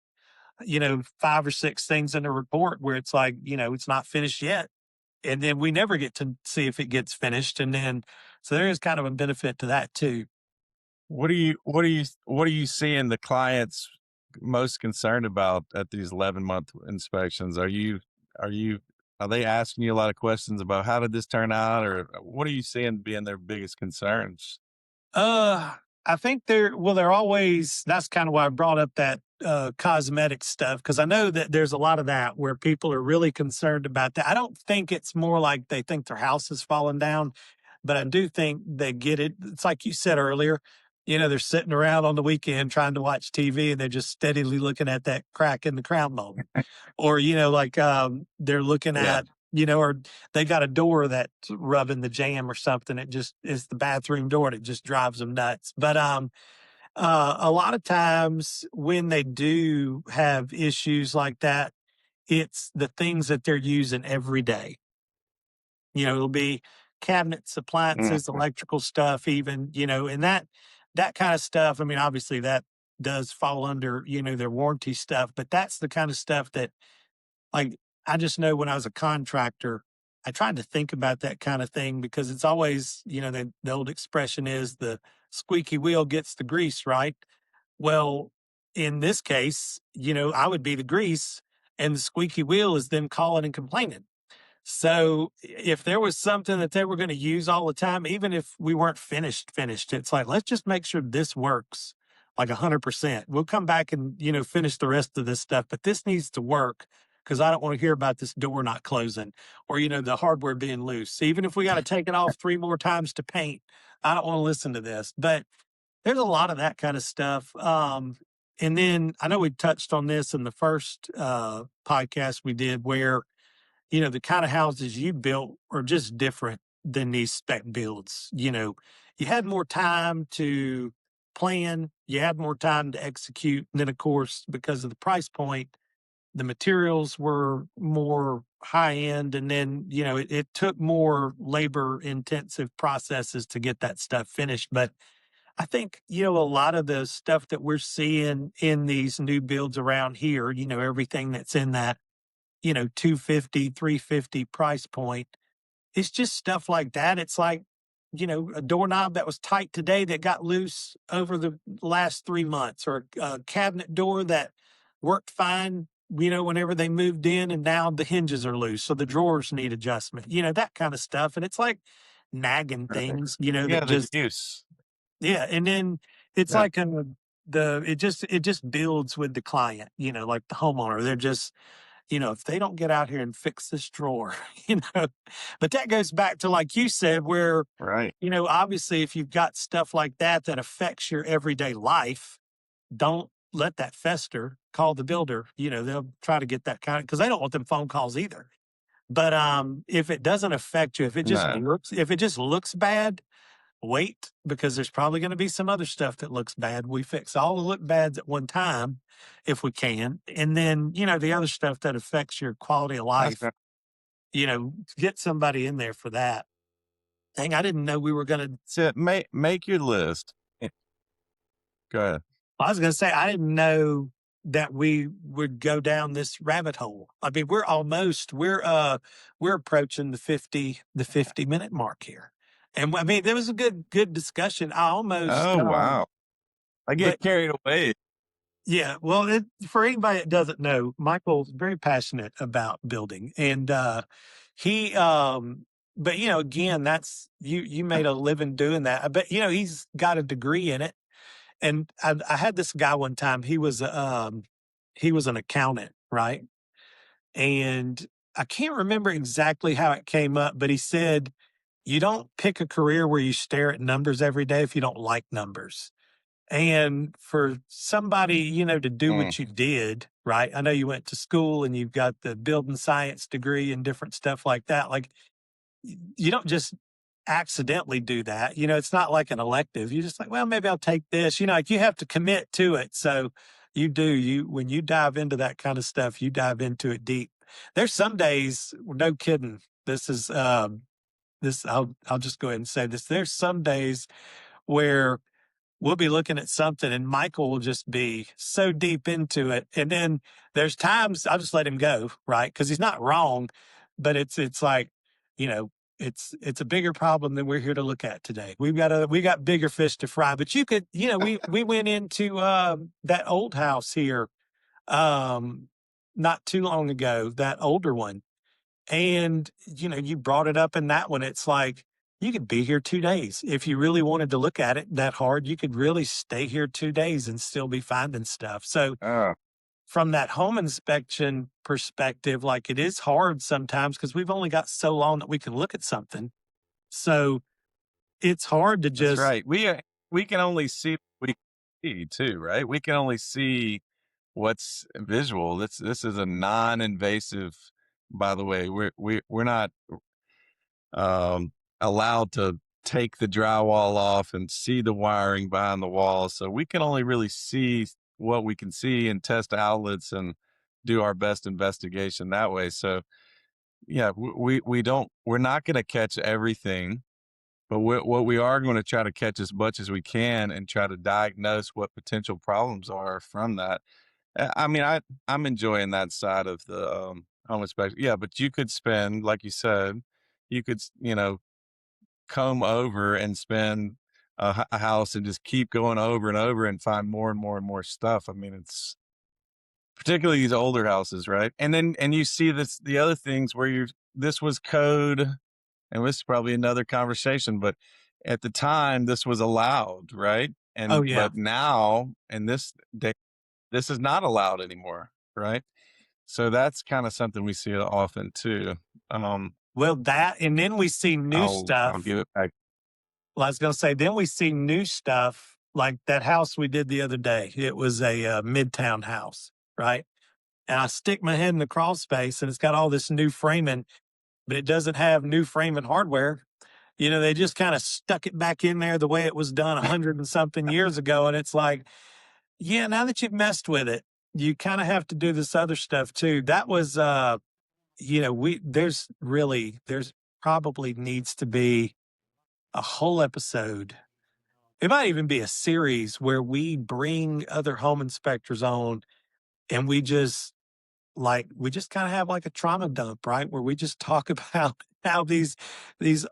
5 or 6 things in a report where it's like, it's not finished yet. And then we never get to see if it gets finished. And then, so there is kind of a benefit to that too. What are you seeing the clients most concerned about at these 11-month inspections? Are they asking you a lot of questions about how did this turn out, or what are you seeing being their biggest concerns? Uh, I think they're always, that's kind of why I brought up that cosmetic stuff, because I know that there's a lot of that where people are really concerned about that. I don't think it's more like they think their house is falling down, but I do think they get it. It's like you said earlier, they're sitting around on the weekend trying to watch TV and they're just steadily looking at that crack in the crown mold. Or, like they're looking Yeah. at, or they got a door that's rubbing the jam or something. It just is the bathroom door and it just drives them nuts. But a lot of times when they do have issues like that, it's the things that they're using every day. It'll be cabinets, appliances, Mhm. electrical stuff, even, and that kind of stuff. I mean, obviously that does fall under, their warranty stuff, but that's the kind of stuff that, like, I just know when I was a contractor, I tried to think about that kind of thing because it's always, the old expression is the squeaky wheel gets the grease, right? Well, in this case, I would be the grease and the squeaky wheel is them calling and complaining. So if there was something that they were going to use all the time, even if we weren't finished, it's like, let's just make sure this works like 100%. We'll come back and, finish the rest of this stuff, but this needs to work because I don't want to hear about this door not closing or, the hardware being loose. Even if we got to take it off 3 more times to paint, I don't want to listen to this. But there's a lot of that kind of stuff. And then I know we touched on this in the first podcast we did where the kind of houses you built are just different than these spec builds. You had more time to plan, you had more time to execute. And then, of course, because of the price point, the materials were more high end. And then, it took more labor intensive processes to get that stuff finished. But I think, a lot of the stuff that we're seeing in these new builds around here, everything that's in that 250, 350 price point. It's just stuff like that. It's like, a doorknob that was tight today that got loose over the last 3 months, or a cabinet door that worked fine, whenever they moved in and now the hinges are loose. So the drawers need adjustment, that kind of stuff. And it's like nagging Right. things, Yeah, that the just, use. yeah. And then it's Yeah. like, it just builds with the client, like the homeowner. They're just, if they don't get out here and fix this drawer, but that goes back to, like you said, where, Right. obviously if you've got stuff like that that affects your everyday life, don't let that fester. Call the builder. They'll try to get that kind of, because they don't want them phone calls either. But if it doesn't affect you, No. if it just looks bad, wait, because there's probably going to be some other stuff that looks bad. We fix all the look bads at one time if we can. And then, the other stuff that affects your quality of That's life, right. get somebody in there for that. Dang, I didn't know we were going to, So make your list. Go ahead. I was going to say, I didn't know that we would go down this rabbit hole. I mean, we're approaching the 50-minute mark here. And I mean, there was a good discussion. I almost, Oh, wow. I but get carried away. yeah, well, for anybody that doesn't know, Michael's very passionate about building, and he, but again, that's you made a living doing that. But he's got a degree in it, and I had this guy one time. He was an accountant, right? And I can't remember exactly how it came up, but he said you don't pick a career where you stare at numbers every day if you don't like numbers. And for somebody, to do Mm, what you did, right? I know you went to school and you've got the building science degree and different stuff like that. Like, you don't just accidentally do that. It's not like an elective. You're just like, well, maybe I'll take this. Like you have to commit to it. So when you dive into that kind of stuff, you dive into it deep. There's some days, no kidding. This is I'll just go ahead and say this. There's some days where we'll be looking at something and Michael will just be so deep into it. And then there's times I'll just let him go, right? Because he's not wrong, but it's like, you know, it's a bigger problem than we're here to look at today. We got bigger fish to fry. But you could, we went into that old house here not too long ago, that older one. And, you brought it up in that one. It's like, you could be here 2 days. If you really wanted to look at it that hard, you could really stay here 2 days and still be finding stuff. So, oh, from that home inspection perspective, like it is hard sometimes because we've only got so long that we can look at something. So, it's hard to that's just, right. We can only see what we see too, right? We can only see what's visual. This is a non-invasive. By the way, we're not um, allowed to take the drywall off and see the wiring behind the wall. So we can only really see what we can see and test outlets and do our best investigation that way. So yeah, we're not going to catch everything, but what we are going to try to catch as much as we can and try to diagnose what potential problems are from that. I mean, I'm enjoying that side of the home inspection. Yeah, but you could spend, like you said, you could comb over and spend a house and just keep going over and over and find more and more and more stuff. I mean, it's particularly these older houses, right? And you see the other things where this was code, and this is probably another conversation, but at the time this was allowed, right? oh, And yeah. but now in this day, this is not allowed anymore, right? So that's kind of something we see often too. Um, Well, that, and then we see new I'll stuff. give it back. Well, I was going to say, then we see new stuff like that house we did the other day. It was a midtown house, right? And I stick my head in the crawl space and it's got all this new framing, but it doesn't have new framing hardware. They just kind of stuck it back in there the way it was done 100 and something years ago. And it's like, yeah, now that you've messed with it, you kind of have to do this other stuff too. That was, there's probably needs to be a whole episode. It might even be a series where we bring other home inspectors on and we just kind of have like a trauma dump, right? Where we just talk about how these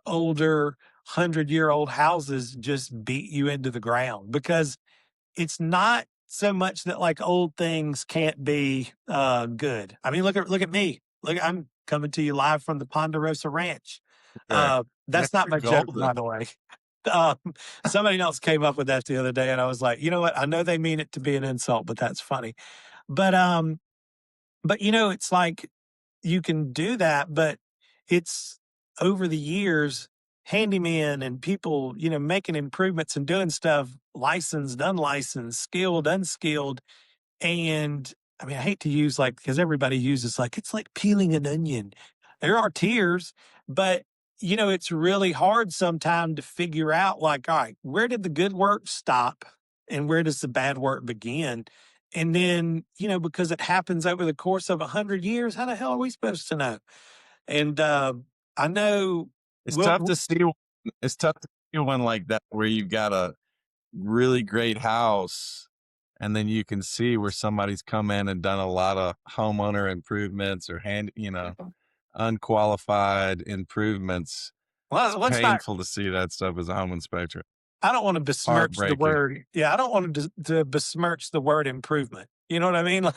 older 100-year-old houses just beat you into the ground because it's not so much that like old things can't be good. I mean, look at me. Look, I'm coming to you live from the Ponderosa Ranch. There. Man, That's not you're my joke, golden. by the way. Um, Somebody else came up with that the other day, and I was like, you know what? I know they mean it to be an insult, but that's funny. But it's like you can do that, but it's over the years, handyman and people, making improvements and doing stuff, licensed, unlicensed, skilled, unskilled. And I mean, I hate to use like, because everybody uses like, it's like peeling an onion. There are tiers, but it's really hard sometimes to figure out like, all right, where did the good work stop and where does the bad work begin? And then, because it happens over the course of 100 years, how the hell are we supposed to know? And I know, It's well, tough to see. It's tough to see one like that where you've got a really great house, and then you can see where somebody's come in and done a lot of homeowner improvements or unqualified improvements. It's well, let's not, painful to see that stuff as a home inspector. I don't want to besmirch the Heartbreaking. word. Yeah, I don't want to besmirch the word improvement. You know what I mean?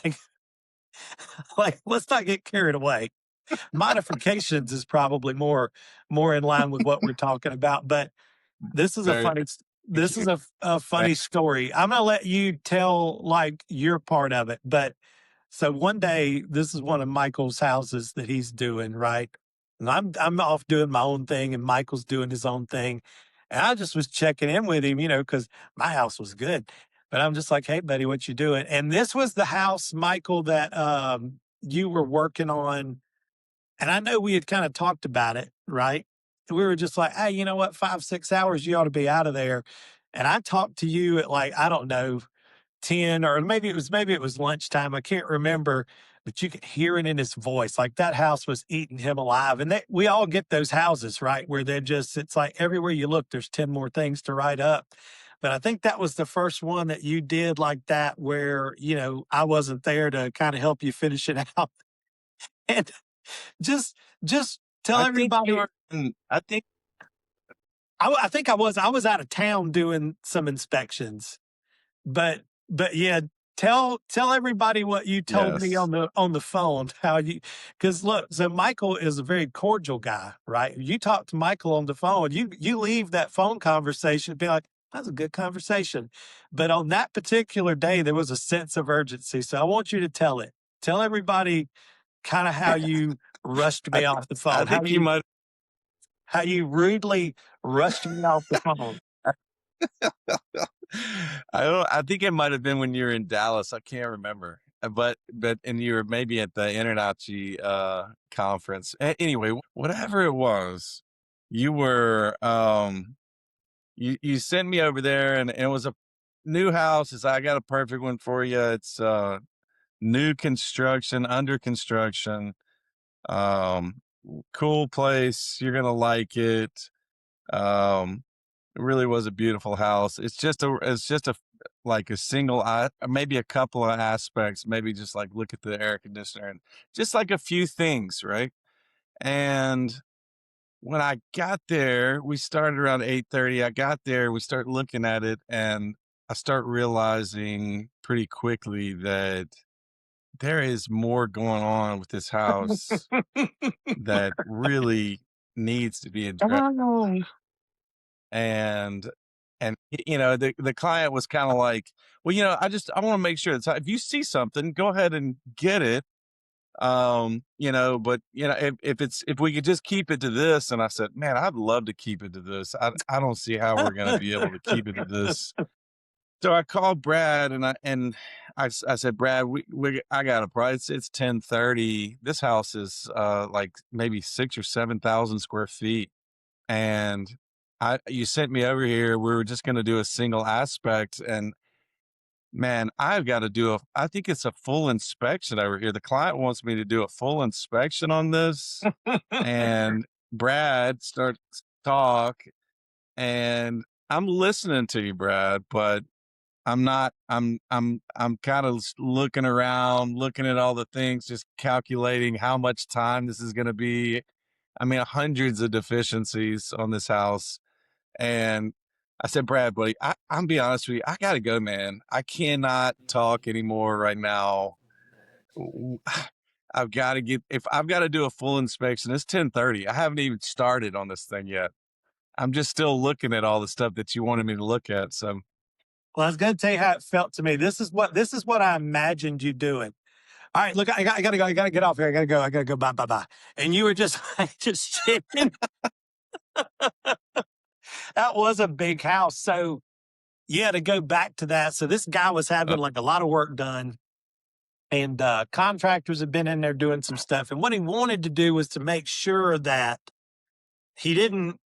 Like let's not get carried away. Modifications is probably more in line with what we're talking about. But this is a Very. funny this is a funny story. I'm gonna let you tell like your part of it. But so one day, this is one of Michael's houses that he's doing, right? And I'm off doing my own thing, and Michael's doing his own thing. And I just was checking in with him, because my house was good. But I'm just like, "Hey, buddy, what you doing?" And this was the house, Michael, that you were working on, and I know we had kind of talked about it, right? We were just like, "Hey, you know what? 5, 6 hours, you ought to be out of there." And I talked to you at like, I don't know, 10, or maybe it was lunchtime. I can't remember, but you could hear it in his voice. Like that house was eating him alive. And we all get those houses, right? Where it's like everywhere you look, there's 10 more things to write up. But I think that was the first one that you did like that, where, I wasn't there to kind of help you finish it out. And just, just tell I think you everybody. are. I think I think I was out of town doing some inspections. But yeah, tell everybody what you told me yes. on the phone, how you, because look, so Michael is a very cordial guy, right? You talk to Michael on the phone, you leave that phone conversation be like, that's a good conversation. But on that particular day, there was a sense of urgency. So I want you to tell it. Tell everybody kind of how you rushed I me off the I phone, think you might. how you rudely rushed me off the phone. I think it might have been when you were in Dallas. I can't remember. But and you were maybe at the Internachi conference. Anyway, whatever it was, you were you sent me over there, and it was a new house. It's I got a perfect one for you. It's new construction, under construction. Um cool place. You're gonna like it. Um it really was a beautiful house. It's just a like a single maybe a couple of aspects, maybe just like look at the air conditioner and just like a few things, right? And when I got there, we started around 8:30. I got there, we start looking at it, and I start realizing pretty quickly that there is more going on with this house that really needs to be addressed. Oh. And the client was kind of like, well, I want to make sure that if you see something, go ahead and get it. But if we could just keep it to this. And I said, man, I'd love to keep it to this. I don't see how we're going to be able to keep it to this. So I called Brad, and I said, Brad, I got a price. It's 10:30. This house is like maybe 6 or 7 thousand square feet, and you sent me over here. We were just going to do a single aspect, and man, I've got to I think it's a full inspection over here. The client wants me to do a full inspection on this, and Brad starts to talk, and I'm listening to you, Brad, but I'm not. I'm kind of looking around, looking at all the things, just calculating how much time this is going to be. I mean, hundreds of deficiencies on this house. And I said, Brad, buddy, I'm be honest with you. I gotta go, man. I cannot talk anymore right now. W- I've got to if I've got to do a full inspection. It's 10:30. I haven't even started on this thing yet. I'm just still looking at all the stuff that you wanted me to look at. So Well, I was going to tell you how it felt to me. This is what I imagined you doing. All right, look, I got to go. I got to get off here. I got to go. I got to go. Bye, bye, bye. And you were just like, just sitting. That was a big house. So yeah, to go back to that. So this guy was uh, having like a lot of work done, and contractors had been in there doing some stuff. And what he wanted to do was to make sure that he didn't,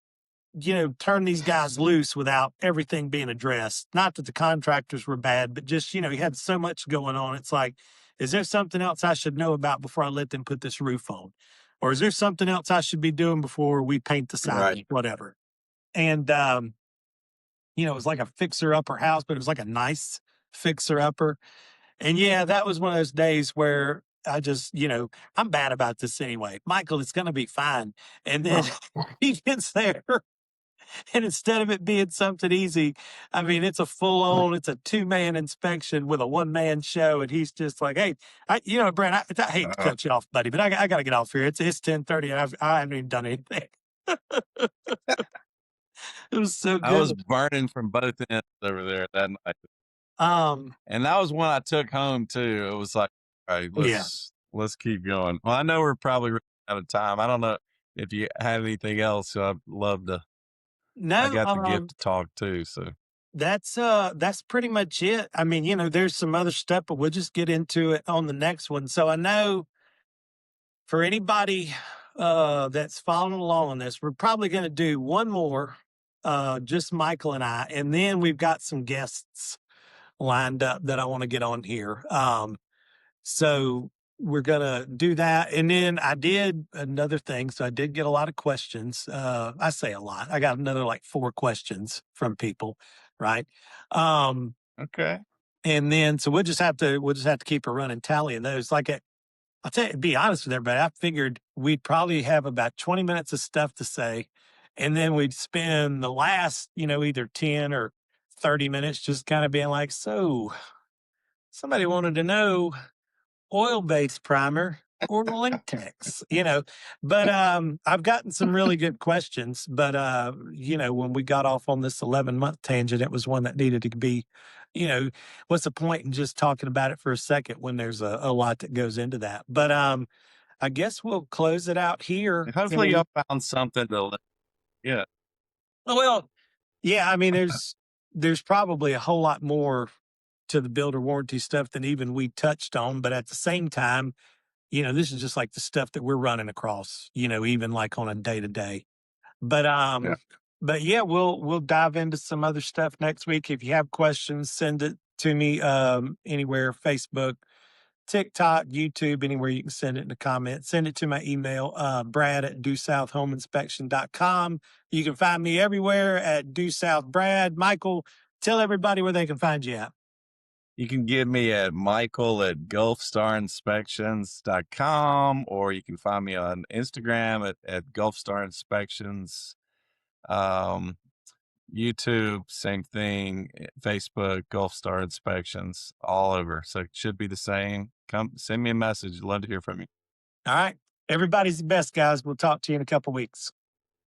turn these guys loose without everything being addressed. Not that the contractors were bad, but just, he had so much going on. It's like, is there something else I should know about before I let them put this roof on? Or is there something else I should be doing before we paint the right. siding, whatever? And, it was like a fixer upper house, but it was like a nice fixer upper. And yeah, that was one of those days where I just, I'm bad about this anyway. Michael, it's going to be fine. And then he gets there. And instead of it being something easy, I mean, it's a 2-man inspection with a 1-man show. And he's just like, hey, Brent, I hate to Uh, cut you off, buddy, but I got to get off here. It's 10:30 and I haven't even done anything. It was so I was good. burning from both ends over there that night, Um, and that was one I took home too. It was like, all right, yeah. let's keep going. Well, I know we're probably running out of time. I don't know if you have anything else. So I'd love to. I No, got the gift to talk too. So. that's pretty much it. I mean, there's some other stuff, but we'll just get into it on the next one. So I know for anybody that's following along on this, we're probably going to do one more, just Michael and I, and then we've got some guests lined up that I want to get on here. So we're gonna do that. And then I did another thing. So I did get a lot of questions. I say a lot. I got another like 4 questions from people, right? Um, Okay. and then so we'll just have to keep a running tally of those. I'll tell you, be honest with everybody, I figured we'd probably have about 20 minutes of stuff to say, and then we'd spend the last, either 10 or 30 minutes just kind of being like, so somebody wanted to know oil-based primer or latex, but I've gotten some really good questions, but when we got off on this 11-month tangent, it was one that needed to be, you know what's the point in just talking about it for a second when there's a lot that goes into that. But I guess we'll close it out here. And hopefully y'all found something yeah. Well, yeah, I mean, there's probably a whole lot more to the builder warranty stuff than even we touched on, but at the same time, this is just like the stuff that we're running across, even like on a day to day. But Yeah. but yeah, we'll dive into some other stuff next week. If you have questions, send it to me anywhere, Facebook, TikTok, YouTube, anywhere you can send it in the comments. Send it to my email, Brad at DueSouthHomeInspection.com. You can find me everywhere at Due South Brad. Michael, tell everybody where they can find you at. You can get me at Michael at GulfStarInspections.com, or you can find me on Instagram at GulfStarInspections. YouTube, same thing. Facebook, Gulf Star Inspections, all over. So it should be the same. Come send me a message. Love to hear from you. All right. Everybody's the best, guys. We'll talk to you in a couple weeks.